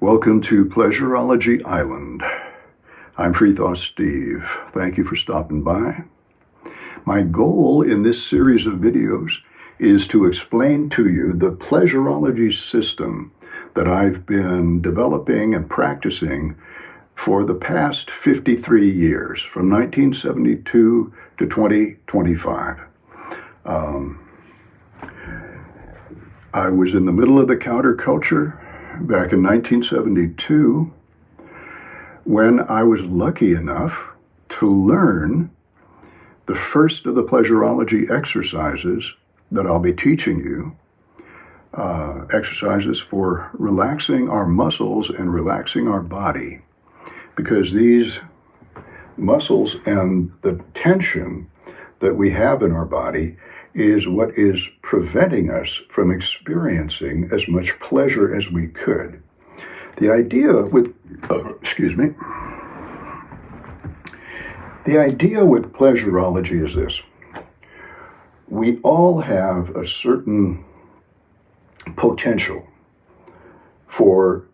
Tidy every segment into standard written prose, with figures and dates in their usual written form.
Welcome to Pleasurology Island. I'm Freethought Steve. Thank you for stopping by. My goal in this series of videos is to explain to you the pleasurology system that I've been developing and practicing for the past 53 years, from 1972 to 2025. I was in the middle of the counterculture back in 1972 when I was lucky enough to learn the first of the pleasurology exercises that I'll be teaching you, exercises for relaxing our muscles and relaxing our body, because these muscles and the tension that we have in our body is what is preventing us from experiencing as much pleasure as we could. The idea with pleasurology is this. We all have a certain potential for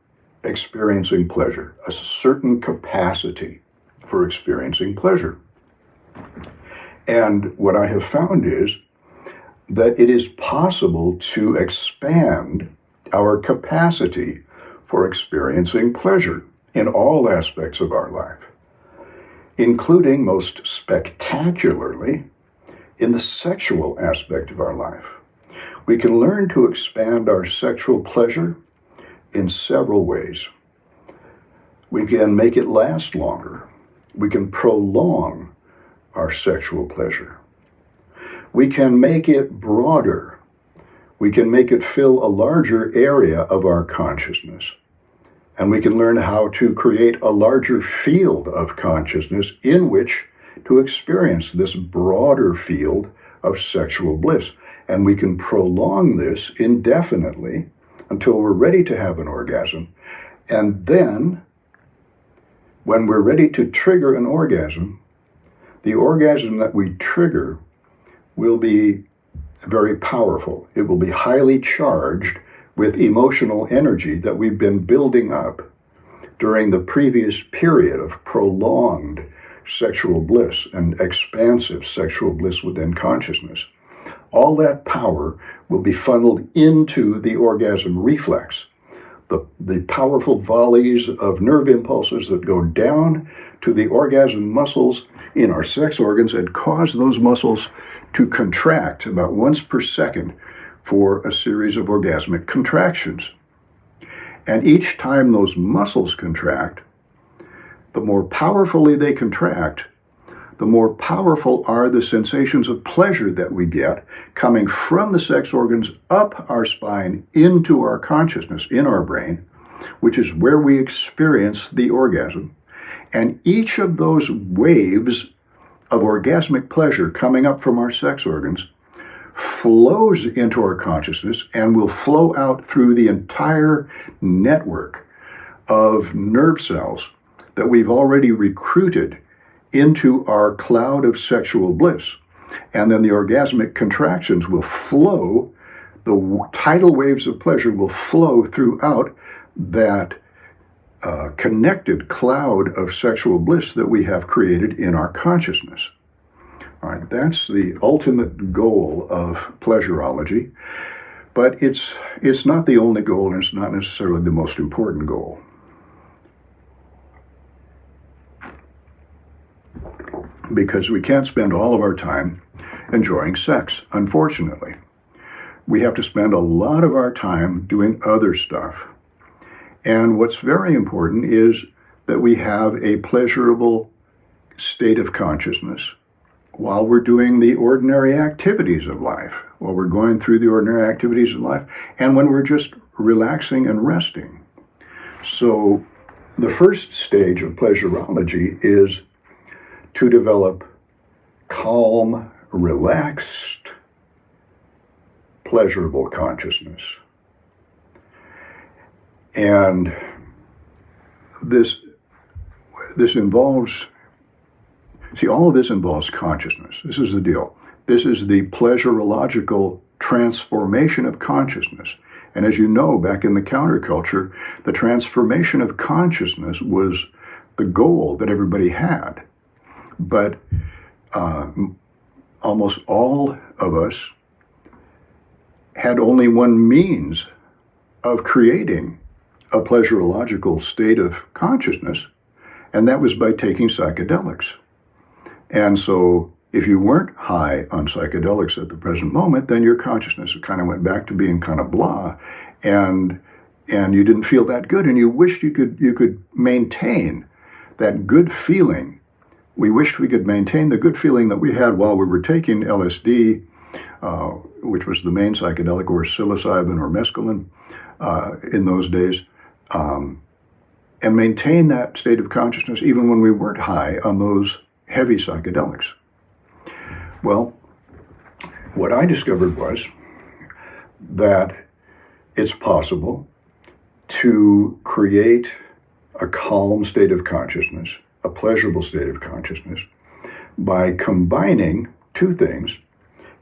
experiencing pleasure, a certain capacity for experiencing pleasure. And what I have found is that it is possible to expand our capacity for experiencing pleasure in all aspects of our life, including most spectacularly in the sexual aspect of our life. We can learn to expand our sexual pleasure in several ways. We can make it last longer. We can prolong our sexual pleasure. We can make it broader. We can make it fill a larger area of our consciousness. And we can learn how to create a larger field of consciousness in which to experience this broader field of sexual bliss. And we can prolong this indefinitely until we're ready to have an orgasm. And then, when we're ready to trigger an orgasm, the orgasm that we trigger will be very powerful. It will be highly charged with emotional energy that we've been building up during the previous period of prolonged sexual bliss and expansive sexual bliss within consciousness. All that power will be funneled into the orgasm reflex, the powerful volleys of nerve impulses that go down to the orgasm muscles in our sex organs and cause those muscles to contract about once per second for a series of orgasmic contractions. And each time those muscles contract, the more powerfully they contract, the more powerful are the sensations of pleasure that we get coming from the sex organs up our spine into our consciousness, in our brain, which is where we experience the orgasm. And each of those waves of orgasmic pleasure coming up from our sex organs flows into our consciousness and will flow out through the entire network of nerve cells that we've already recruited into our cloud of sexual bliss. And then the orgasmic contractions will flow, the tidal waves of pleasure will flow throughout that connected cloud of sexual bliss that we have created in our consciousness. All right, that's the ultimate goal of pleasurology, but it's not the only goal, and it's not necessarily the most important goal. Because we can't spend all of our time enjoying sex, unfortunately. We have to spend a lot of our time doing other stuff. And what's very important is that we have a pleasurable state of consciousness while we're doing the ordinary activities of life, while we're going through the ordinary activities of life, and when we're just relaxing and resting. So the first stage of pleasurology is to develop calm, relaxed, pleasurable consciousness. And this involves, all of this involves consciousness. This is the deal. This is the pleasurological transformation of consciousness. And as you know, back in the counterculture, the transformation of consciousness was the goal that everybody had. But almost all of us had only one means of creating a pleasurological state of consciousness, and that was by taking psychedelics. And so if you weren't high on psychedelics at the present moment, then your consciousness kind of went back to being kind of blah, and you didn't feel that good, and you wished you could maintain that good feeling. We wished we could maintain the good feeling that we had while we were taking LSD, which was the main psychedelic, or psilocybin or mescaline in those days, and maintain that state of consciousness even when we weren't high on those heavy psychedelics. Well, what I discovered was that it's possible to create a calm state of consciousness, a pleasurable state of consciousness, by combining two things: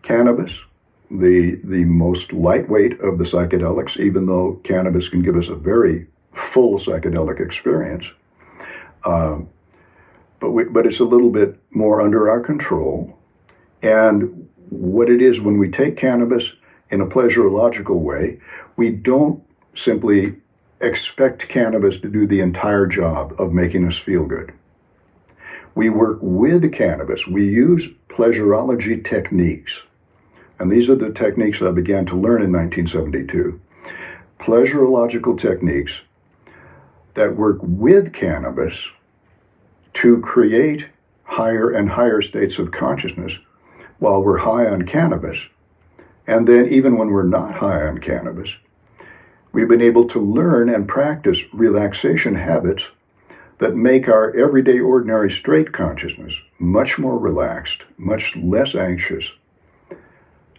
cannabis, the most lightweight of the psychedelics, even though cannabis can give us a very full psychedelic experience, but it's a little bit more under our control. And what it is, when we take cannabis in a pleasurological way, we don't simply expect cannabis to do the entire job of making us feel good. We work with cannabis. We use pleasurology techniques. And these are the techniques I began to learn in 1972. Pleasurological techniques that work with cannabis to create higher and higher states of consciousness while we're high on cannabis. And then even when we're not high on cannabis, we've been able to learn and practice relaxation habits that make our everyday ordinary straight consciousness much more relaxed, much less anxious,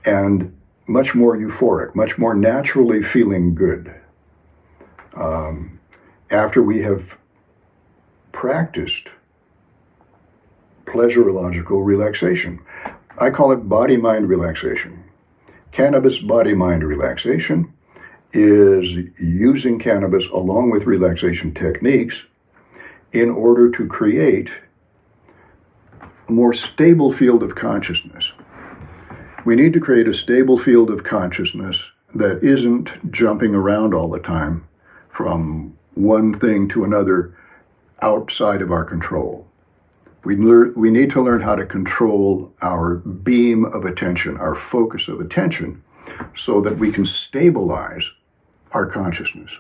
and much more euphoric, much more naturally feeling good. After we have practiced pleasurological relaxation. I call it body-mind relaxation. Cannabis body-mind relaxation is using cannabis along with relaxation techniques in order to create a more stable field of consciousness. We need to create a stable field of consciousness that isn't jumping around all the time from one thing to another outside of our control. We need to learn how to control our beam of attention, our focus of attention, so that we can stabilize our consciousness.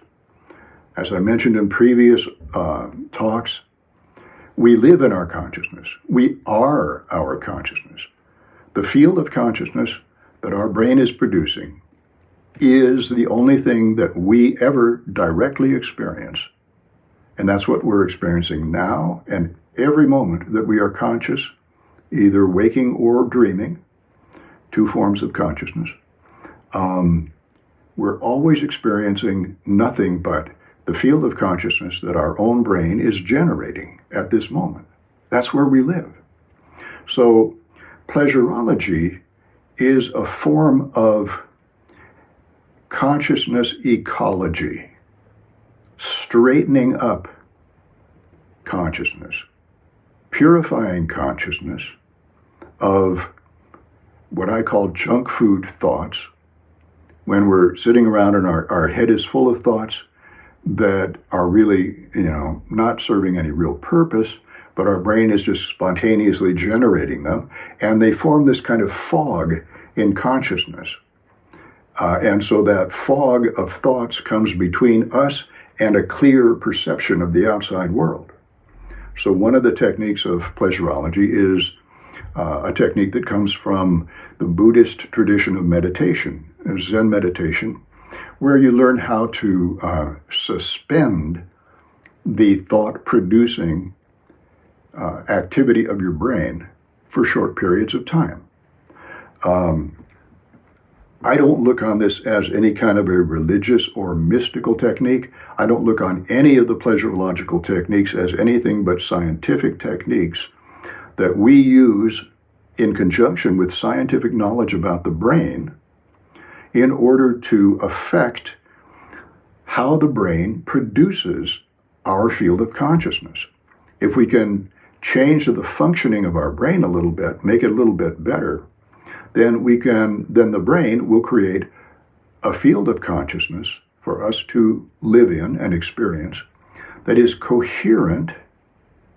As I mentioned in previous talks, we live in our consciousness. We are our consciousness. The field of consciousness that our brain is producing is the only thing that we ever directly experience. And that's what we're experiencing now, and every moment that we are conscious, either waking or dreaming, two forms of consciousness, we're always experiencing nothing but the field of consciousness that our own brain is generating at this moment. That's where we live. So pleasurology is a form of consciousness ecology, straightening up consciousness, purifying consciousness of what I call junk food thoughts. When we're sitting around and our head is full of thoughts that are really, not serving any real purpose, but our brain is just spontaneously generating them, and they form this kind of fog in consciousness. And so that fog of thoughts comes between us and a clear perception of the outside world. So one of the techniques of pleasurology is a technique that comes from the Buddhist tradition of meditation, Zen meditation, where you learn how to suspend the thought-producing activity of your brain for short periods of time. I don't look on this as any kind of a religious or mystical technique. I don't look on any of the pleasurological techniques as anything but scientific techniques that we use in conjunction with scientific knowledge about the brain in order to affect how the brain produces our field of consciousness. If we can change the functioning of our brain a little bit, make it a little bit better, then the brain will create a field of consciousness for us to live in and experience that is coherent,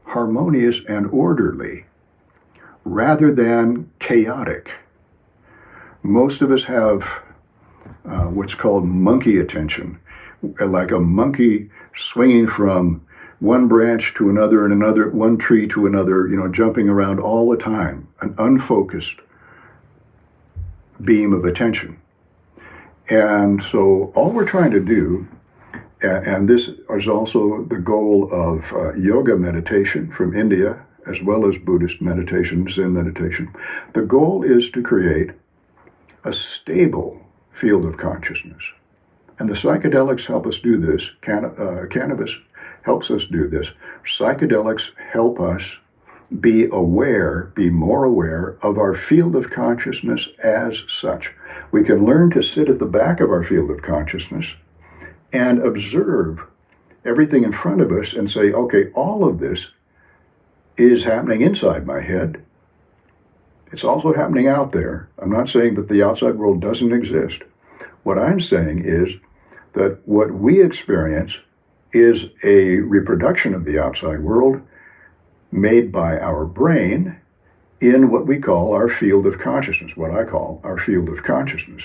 harmonious, and orderly, rather than chaotic. Most of us have what's called monkey attention, like a monkey swinging from one branch to another and another, one tree to another, jumping around all the time, an unfocused beam of attention. And so all we're trying to do, and this is also the goal of yoga meditation from India, as well as Buddhist meditation, Zen meditation, the goal is to create a stable field of consciousness. And the psychedelics help us do this. Cannabis helps us do this. Psychedelics help us be more aware of our field of consciousness as such. We can learn to sit at the back of our field of consciousness and observe everything in front of us and say, okay, all of this is happening inside my head. It's also happening out there. I'm not saying that the outside world doesn't exist. What I'm saying is that what we experience is a reproduction of the outside world made by our brain in what we call our field of consciousness, what I call our field of consciousness.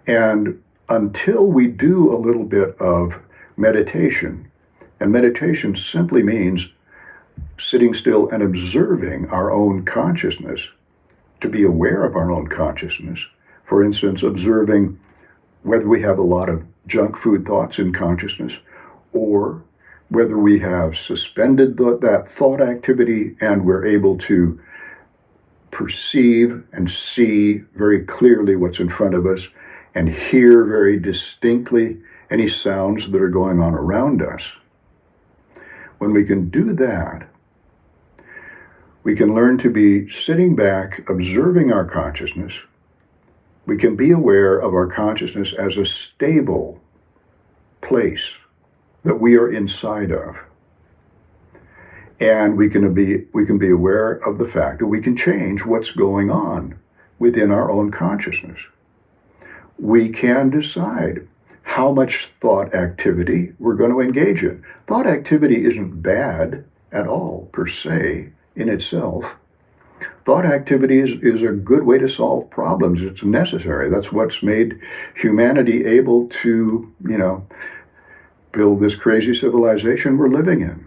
And until we do a little bit of meditation, and meditation simply means sitting still and observing our own consciousness, to be aware of our own consciousness. For instance, observing whether we have a lot of junk food thoughts in consciousness, or whether we have suspended that thought activity and we're able to perceive and see very clearly what's in front of us and hear very distinctly any sounds that are going on around us. When we can do that, we can learn to be sitting back, observing our consciousness. We can be aware of our consciousness as a stable place that we are inside of. And we can be aware of the fact that we can change what's going on within our own consciousness. We can decide how much thought activity we're going to engage in. Thought activity isn't bad at all, per se, in itself. Thought activity is a good way to solve problems. It's necessary. That's what's made humanity able to, build this crazy civilization we're living in.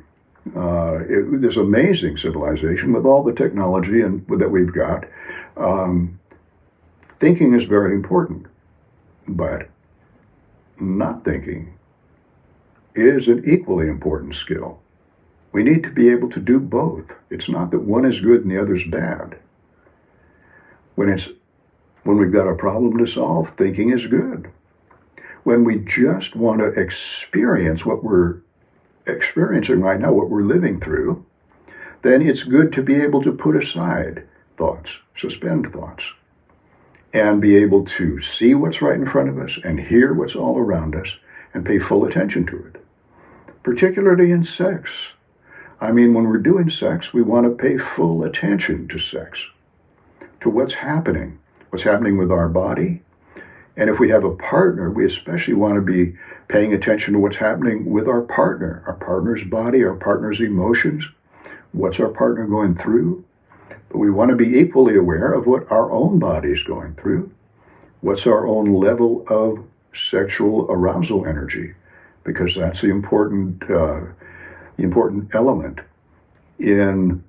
This amazing civilization with all the technology that we've got. Thinking is very important, but not thinking is an equally important skill. We need to be able to do both. It's not that one is good and the other's bad. When we've got a problem to solve, thinking is good. When we just want to experience what we're experiencing right now, what we're living through, then it's good to be able to put aside thoughts, suspend thoughts, and be able to see what's right in front of us and hear what's all around us and pay full attention to it. Particularly in sex. When we're doing sex, we want to pay full attention to sex, to what's happening with our body. And if we have a partner, we especially want to be paying attention to what's happening with our partner's body, our partner's emotions, what's our partner going through. But we want to be equally aware of what our own body's going through, what's our own level of sexual arousal energy, because that's the important element in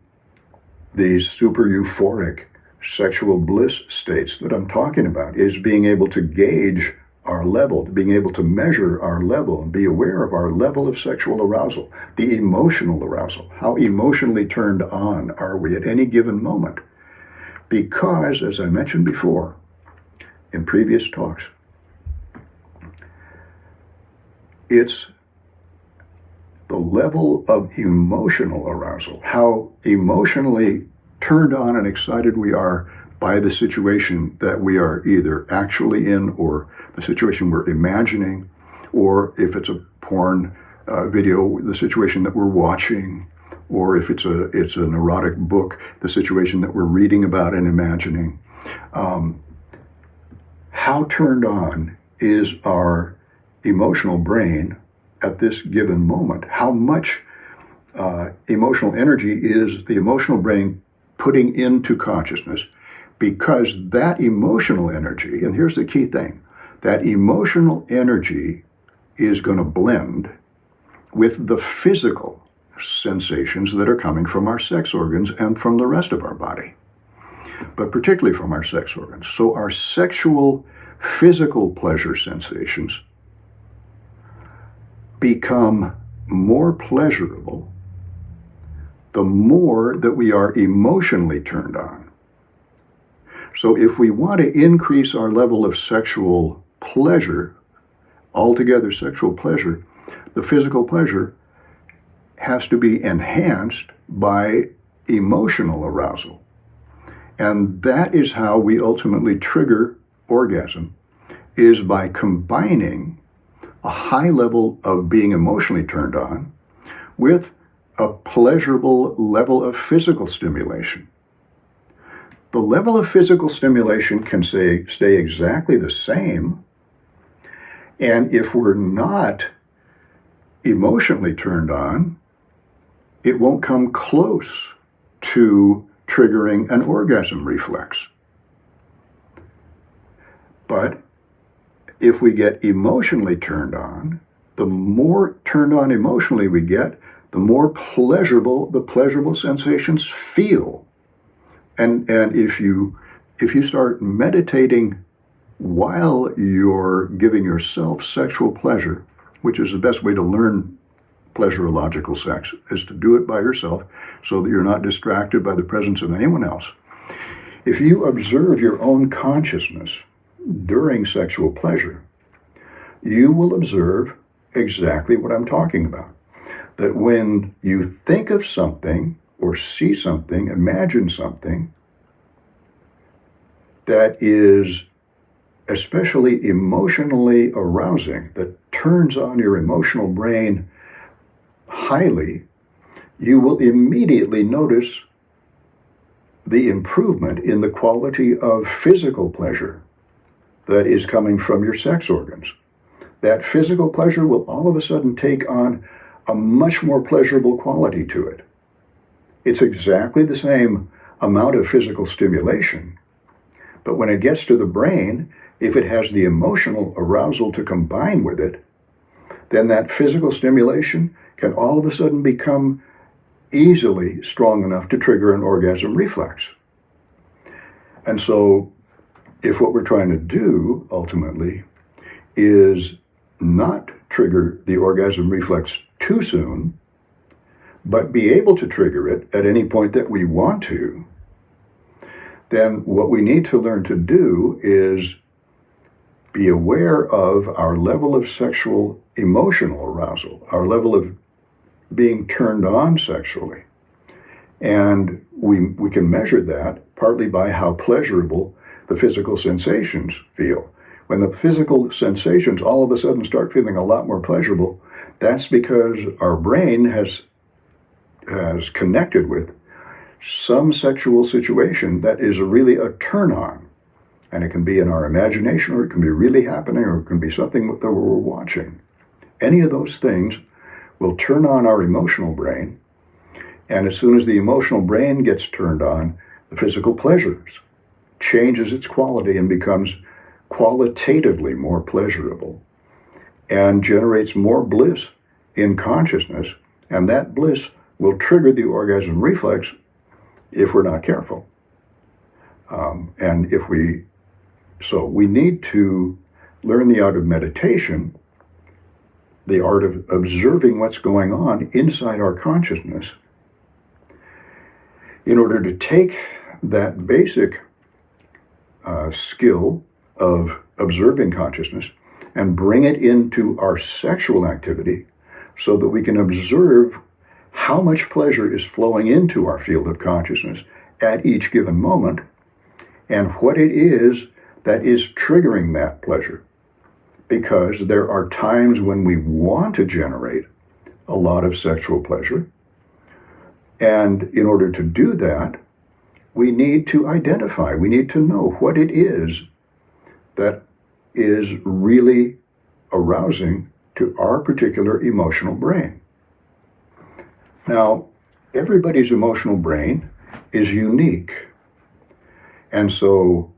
these super-euphoric sexual bliss states that I'm talking about, is being able to gauge our level, being able to measure our level and be aware of our level of sexual arousal, the emotional arousal. How emotionally turned on are we at any given moment? Because, as I mentioned before in previous talks, it's the level of emotional arousal, how emotionally turned on and excited we are by the situation that we are either actually in, or the situation we're imagining, or if it's a porn video, the situation that we're watching, or if it's an erotic book, the situation that we're reading about and imagining. How turned on is our emotional brain at this given moment? How much emotional energy is the emotional brain putting into consciousness? Because that emotional energy, and here's the key thing, that emotional energy is going to blend with the physical sensations that are coming from our sex organs and from the rest of our body, but particularly from our sex organs. So our sexual physical pleasure sensations become more pleasurable the more that we are emotionally turned on. So if we want to increase our level of sexual pleasure, altogether sexual pleasure, the physical pleasure has to be enhanced by emotional arousal. And that is how we ultimately trigger orgasm, is by combining a high level of being emotionally turned on with a pleasurable level of physical stimulation. The level of physical stimulation can stay exactly the same, and if we're not emotionally turned on, it won't come close to triggering an orgasm reflex. But if we get emotionally turned on, the more turned on emotionally we get, the more pleasurable the pleasurable sensations feel. And if you start meditating while you're giving yourself sexual pleasure, which is the best way to learn pleasurological sex, is to do it by yourself so that you're not distracted by the presence of anyone else. If you observe your own consciousness during sexual pleasure, you will observe exactly what I'm talking about. That when you think of something or see something, imagine something that is especially emotionally arousing, that turns on your emotional brain highly, you will immediately notice the improvement in the quality of physical pleasure that is coming from your sex organs. That physical pleasure will all of a sudden take on a much more pleasurable quality to it. It's exactly the same amount of physical stimulation, but when it gets to the brain, if it has the emotional arousal to combine with it, then that physical stimulation can all of a sudden become easily strong enough to trigger an orgasm reflex. And so, if what we're trying to do ultimately is not trigger the orgasm reflex too soon, but be able to trigger it at any point that we want to, then what we need to learn to do is be aware of our level of sexual emotional arousal, our level of being turned on sexually. And we can measure that partly by how pleasurable the physical sensations feel. When the physical sensations all of a sudden start feeling a lot more pleasurable, that's because our brain has connected with some sexual situation that is really a turn on. And it can be in our imagination, or it can be really happening, or it can be something that we're watching. Any of those things will turn on our emotional brain. And as soon as the emotional brain gets turned on, the physical pleasures changes its quality and becomes qualitatively more pleasurable and generates more bliss in consciousness. And that bliss will trigger the orgasm reflex if we're not careful. So we need to learn the art of meditation, the art of observing what's going on inside our consciousness, in order to take that basic skill of observing consciousness and bring it into our sexual activity so that we can observe how much pleasure is flowing into our field of consciousness at each given moment and what it is that is triggering that pleasure. because there are times when we want to generate a lot of sexual pleasure. And in order to do that, we need to identify, we need to know what it is that is really arousing to our particular emotional brain. Now, everybody's emotional brain is unique. And so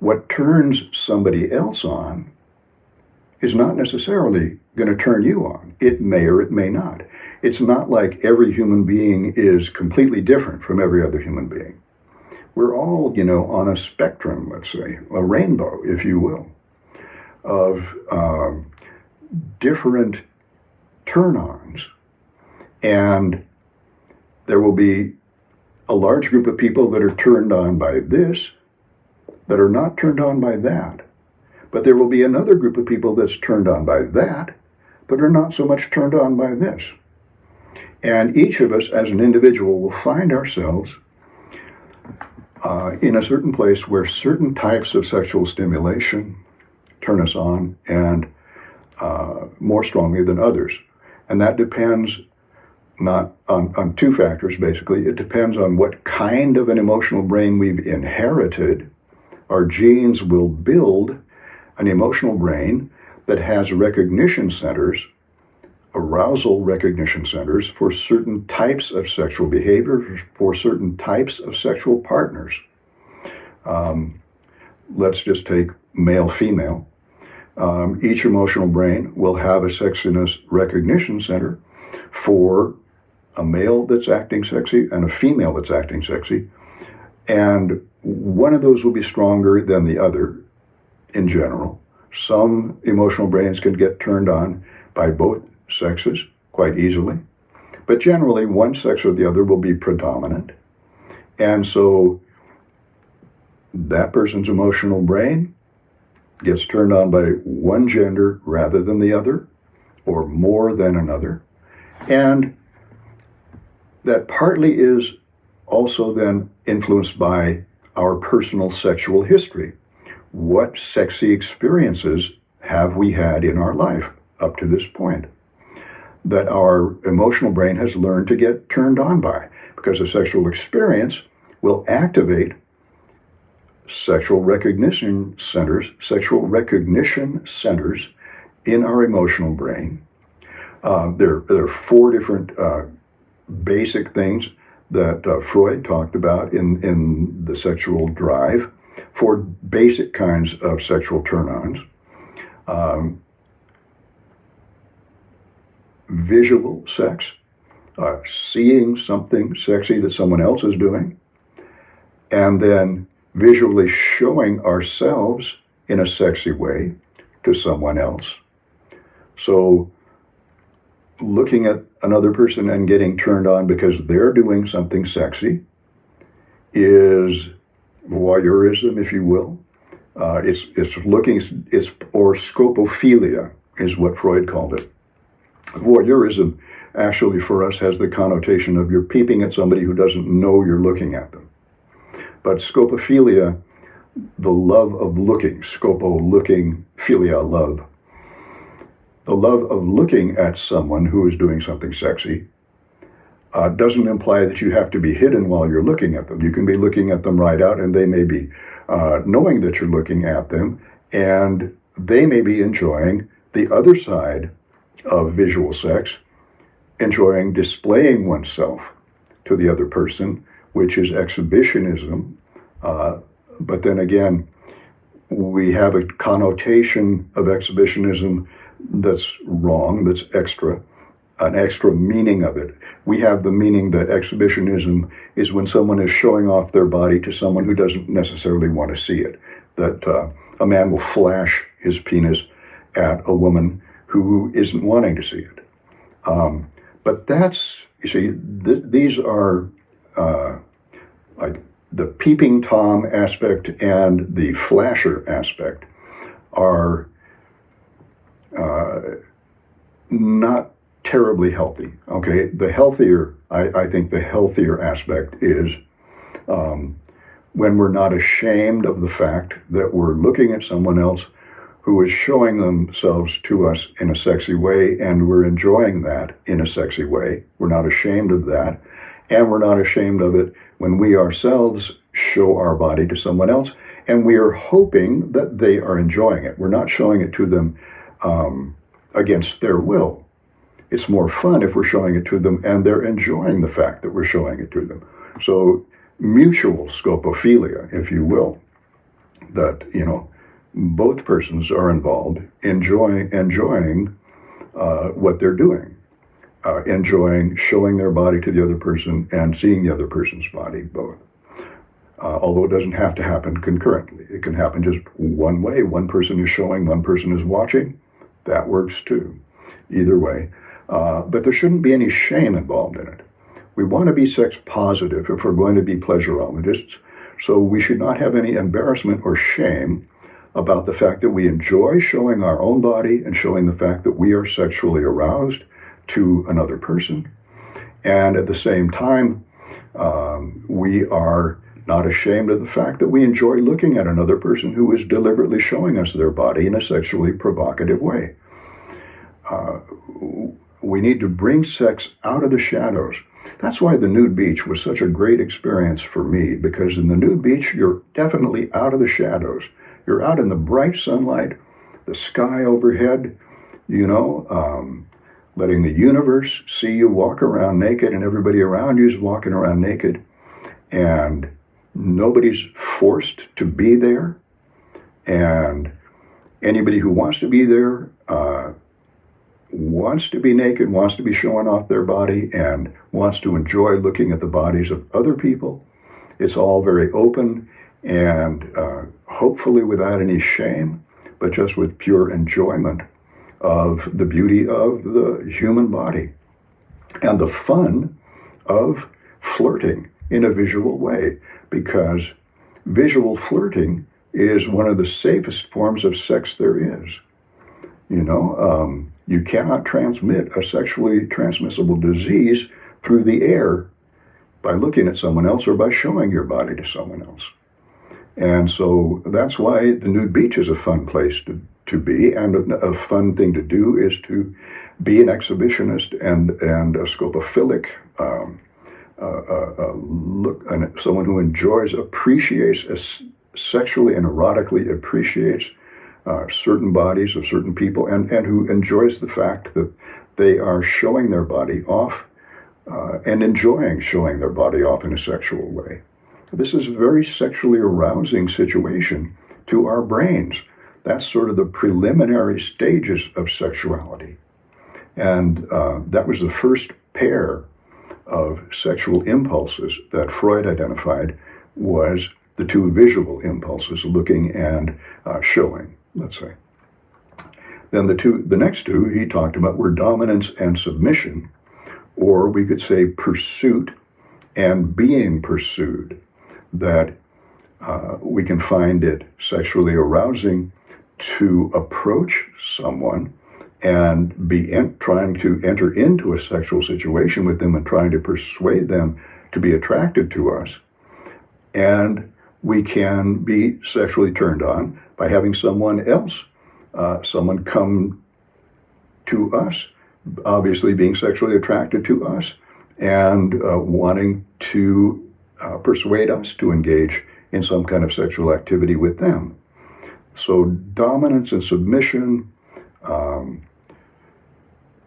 what turns somebody else on is not necessarily going to turn you on. It may or it may not. It's not like every human being is completely different from every other human being. We're all, on a spectrum, let's say, a rainbow, if you will, of different turn-ons. And there will be a large group of people that are turned on by this, that are not turned on by that. But there will be another group of people that's turned on by that, but are not so much turned on by this. And each of us as an individual will find ourselves in a certain place where certain types of sexual stimulation turn us on and more strongly than others. And that depends not on two factors, basically. It depends on what kind of an emotional brain we've inherited. Our genes will build an emotional brain that has recognition centers, arousal recognition centers for certain types of sexual behavior, for certain types of sexual partners. Let's just take male-female. Each emotional brain will have a sexiness recognition center for a male that's acting sexy and a female that's acting sexy. And one of those will be stronger than the other in general. Some emotional brains can get turned on by both sexes quite easily, but generally one sex or the other will be predominant. And so that person's emotional brain gets turned on by one gender rather than the other, or more than another. And that partly is also then influenced by our personal sexual history. What sexy experiences have we had in our life up to this point that our emotional brain has learned to get turned on by? Because a sexual experience will activate sexual recognition centers in our emotional brain. There are four different basic things that Freud talked about in the sexual drive, four basic kinds of sexual turn-ons. Visual sex, seeing something sexy that someone else is doing, and then visually showing ourselves in a sexy way to someone else. So looking at another person and getting turned on because they're doing something sexy is voyeurism, if you will. Or scopophilia is what Freud called it. Voyeurism actually for us has the connotation of you're peeping at somebody who doesn't know you're looking at them. But scopophilia, the love of looking, scopo, looking, philia, love. The love of looking at someone who is doing something sexy doesn't imply that you have to be hidden while you're looking at them. You can be looking at them right out, and they may be knowing that you're looking at them, and they may be enjoying the other side of visual sex, enjoying displaying oneself to the other person, which is exhibitionism. But then again, we have a connotation of exhibitionism that's wrong, that's extra, an extra meaning of it. We have the meaning that exhibitionism is when someone is showing off their body to someone who doesn't necessarily want to see it. That a man will flash his penis at a woman who isn't wanting to see it. But that's, you see, these are like the peeping Tom aspect and the flasher aspect are not terribly healthy. Okay, the healthier, I think the healthier aspect is when we're not ashamed of the fact that we're looking at someone else who is showing themselves to us in a sexy way, and we're enjoying that in a sexy way. We're not ashamed of that, and we're not ashamed of it when we ourselves show our body to someone else, and we are hoping that they are enjoying it. We're not showing it to them against their will. It's more fun if we're showing it to them and they're enjoying the fact that we're showing it to them. So mutual scopophilia, if you will, that, both persons are involved, enjoying what they're doing, enjoying showing their body to the other person and seeing the other person's body, both. Although it doesn't have to happen concurrently. It can happen just one way. One person is showing, one person is watching. That works too. Either way. But there shouldn't be any shame involved in it. We want to be sex positive if we're going to be pleasurologists, so we should not have any embarrassment or shame about the fact that we enjoy showing our own body and showing the fact that we are sexually aroused to another person. And at the same time, we are not ashamed of the fact that we enjoy looking at another person who is deliberately showing us their body in a sexually provocative way. We need to bring sex out of the shadows. That's why the nude beach was such a great experience for me, because in the nude beach, you're definitely out of the shadows. You're out in the bright sunlight, the sky overhead, letting the universe see you walk around naked, and everybody around you is walking around naked, and nobody's forced to be there, and anybody who wants to be there wants to be naked, wants to be showing off their body, and wants to enjoy looking at the bodies of other people. It's all very open and hopefully without any shame, but just with pure enjoyment of the beauty of the human body and the fun of flirting in a visual way, because visual flirting is one of the safest forms of sex there is. You cannot transmit a sexually transmissible disease through the air by looking at someone else or by showing your body to someone else. And so that's why the nude beach is a fun place to be, and a fun thing to do is to be an exhibitionist and a scopophilic look, someone who enjoys, appreciates, sexually and erotically appreciates certain bodies of certain people, and who enjoys the fact that they are showing their body off and enjoying showing their body off in a sexual way. This is a very sexually arousing situation to our brains. That's sort of the preliminary stages of sexuality. And that was the first pair of sexual impulses that Freud identified, was the two visual impulses, looking and showing, let's say. Then the next two he talked about were dominance and submission, or we could say pursuit and being pursued. That we can find it sexually arousing to approach someone and be trying to enter into a sexual situation with them and trying to persuade them to be attracted to us. And we can be sexually turned on by having someone else, someone come to us, obviously being sexually attracted to us, and wanting to persuade us to engage in some kind of sexual activity with them. So dominance and submission,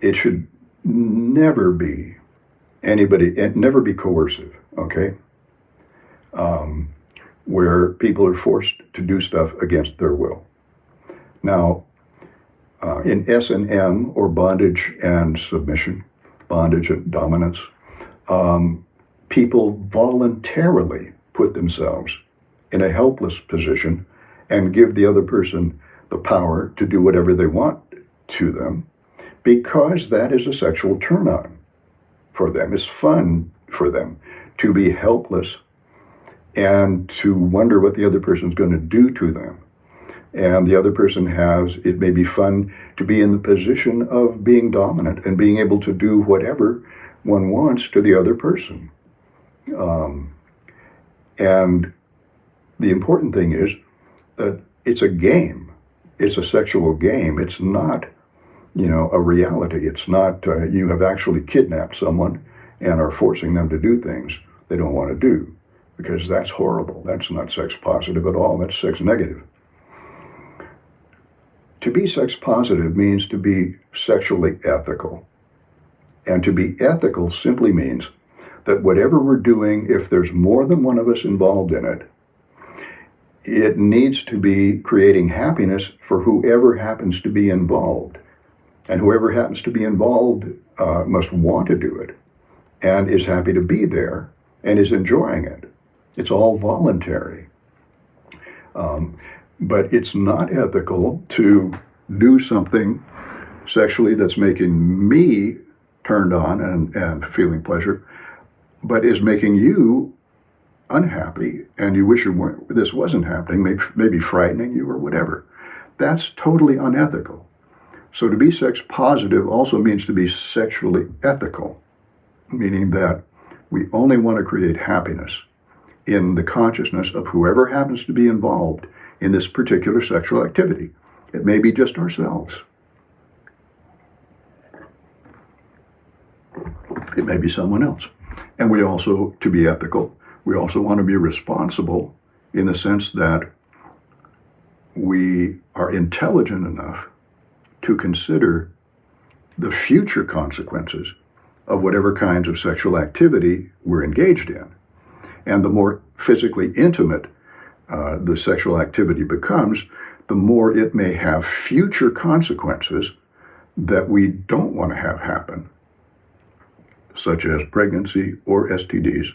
it should never be never be coercive, okay? Where people are forced to do stuff against their will. Now, in S&M, or bondage and submission, bondage and dominance, people voluntarily put themselves in a helpless position and give the other person the power to do whatever they want to them, because that is a sexual turn-on for them. It's fun for them to be helpless and to wonder what the other person's going to do to them. And the other person it may be fun to be in the position of being dominant and being able to do whatever one wants to the other person. And the important thing is that it's a game. it's a sexual game. It's not, a reality. It's not, you have actually kidnapped someone and are forcing them to do things they don't want to do, because that's horrible. That's not sex positive at all. That's sex negative. To be sex positive means to be sexually ethical. And to be ethical simply means that whatever we're doing, if there's more than one of us involved in it, it needs to be creating happiness for whoever happens to be involved. And whoever happens to be involved must want to do it and is happy to be there and is enjoying it. It's all voluntary. But it's not ethical to do something sexually that's making me turned on and feeling pleasure, but is making you unhappy and you wish this wasn't happening, maybe frightening you or whatever. That's totally unethical. So to be sex positive also means to be sexually ethical, meaning that we only want to create happiness in the consciousness of whoever happens to be involved in this particular sexual activity. It may be just ourselves. It may be someone else. And we also, to be ethical, we also want to be responsible in the sense that we are intelligent enough to consider the future consequences of whatever kinds of sexual activity we're engaged in. And the more physically intimate the sexual activity becomes, the more it may have future consequences that we don't want to have happen, such as pregnancy or STDs.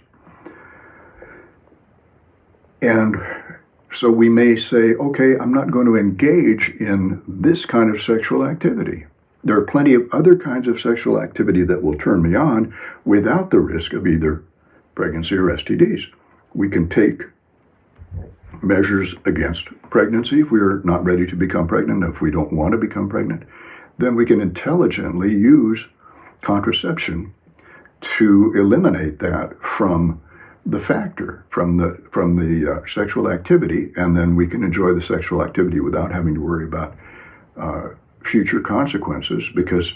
And so we may say, okay, I'm not going to engage in this kind of sexual activity. There are plenty of other kinds of sexual activity that will turn me on without the risk of either pregnancy or STDs. We can take measures against pregnancy if we're not ready to become pregnant, if we don't want to become pregnant. Then we can intelligently use contraception to eliminate that from the factor, from the sexual activity, and then we can enjoy the sexual activity without having to worry about future consequences. Because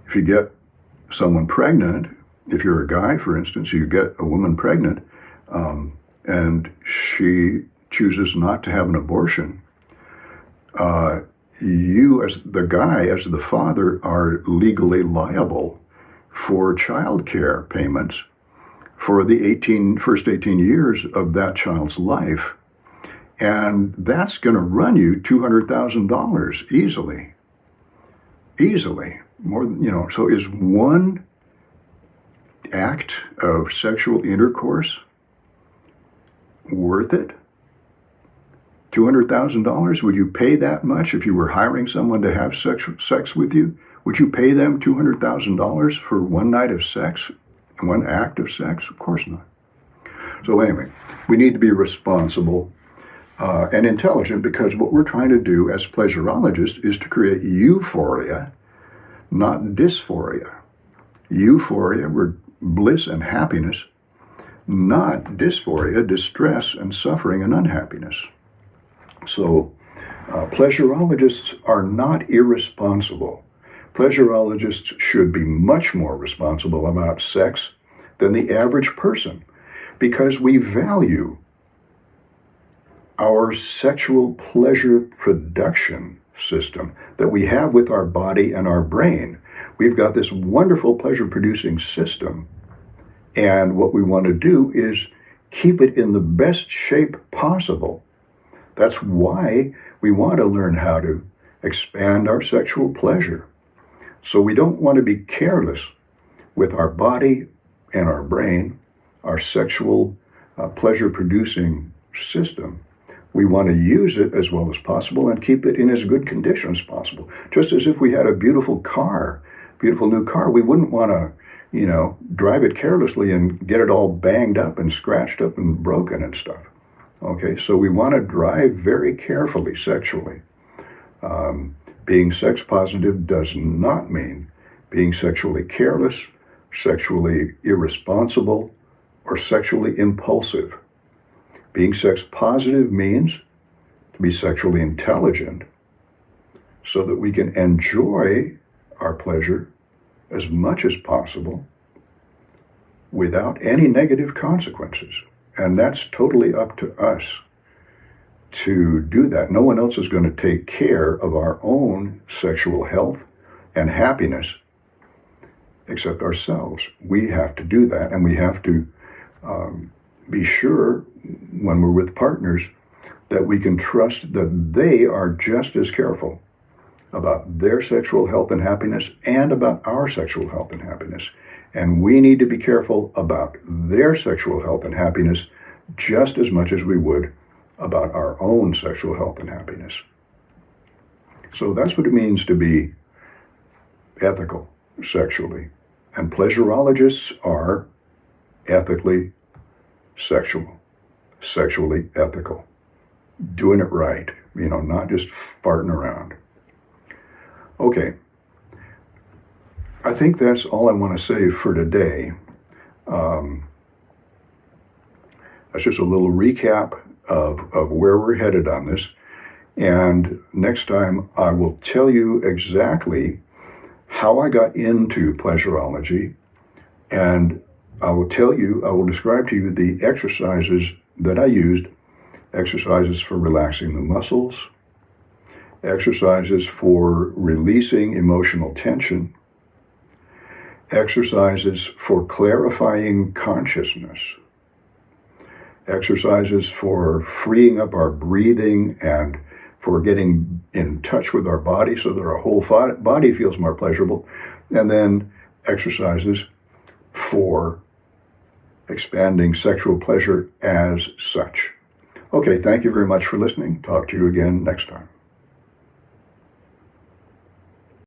if you get someone pregnant, if you're a guy, for instance, you get a woman pregnant, and she chooses not to have an abortion, you as the guy, as the father, are legally liable for child care payments for the first 18 years of that child's life. And that's going to run you $200,000 easily. Easily. More than, so is one act of sexual intercourse worth it? $200,000? Would you pay that much if you were hiring someone to have sex with you? Would you pay them $200,000 for one night of sex, one act of sex? Of course not. So anyway, we need to be responsible and intelligent, because what we're trying to do as pleasurologists is to create euphoria, not dysphoria. Euphoria, we're bliss and happiness, not dysphoria, distress and suffering and unhappiness. So pleasurologists are not irresponsible. Pleasurologists should be much more responsible about sex than the average person, because we value our sexual pleasure production system that we have with our body and our brain. We've got this wonderful pleasure-producing system, and what we want to do is keep it in the best shape possible. That's why we want to learn how to expand our sexual pleasure. So we don't want to be careless with our body and our brain, our sexual pleasure-producing system. We want to use it as well as possible and keep it in as good condition as possible. Just as if we had a beautiful car, beautiful new car, we wouldn't want to, drive it carelessly and get it all banged up and scratched up and broken and stuff. Okay, so we want to drive very carefully sexually. Being sex positive does not mean being sexually careless, sexually irresponsible, or sexually impulsive. Being sex positive means to be sexually intelligent so that we can enjoy our pleasure as much as possible without any negative consequences. And that's totally up to us to do that. No one else is going to take care of our own sexual health and happiness except ourselves. We have to do that, and we have to be sure when we're with partners that we can trust that they are just as careful about their sexual health and happiness and about our sexual health and happiness. And we need to be careful about their sexual health and happiness just as much as we would about our own sexual health and happiness. So that's what it means to be ethical sexually. And pleasurologists are ethically sexual, sexually ethical, doing it right, not just farting around. Okay, I think that's all I want to say for today. That's just a little recap of where we're headed on this. And next time I will tell you exactly how I got into pleasurology, and I will describe to you the exercises that I used, exercises for relaxing the muscles, exercises for releasing emotional tension, exercises for clarifying consciousness, exercises for freeing up our breathing and for getting in touch with our body so that our whole body feels more pleasurable, and then exercises for expanding sexual pleasure as such. Okay, thank you very much for listening. Talk to you again next time.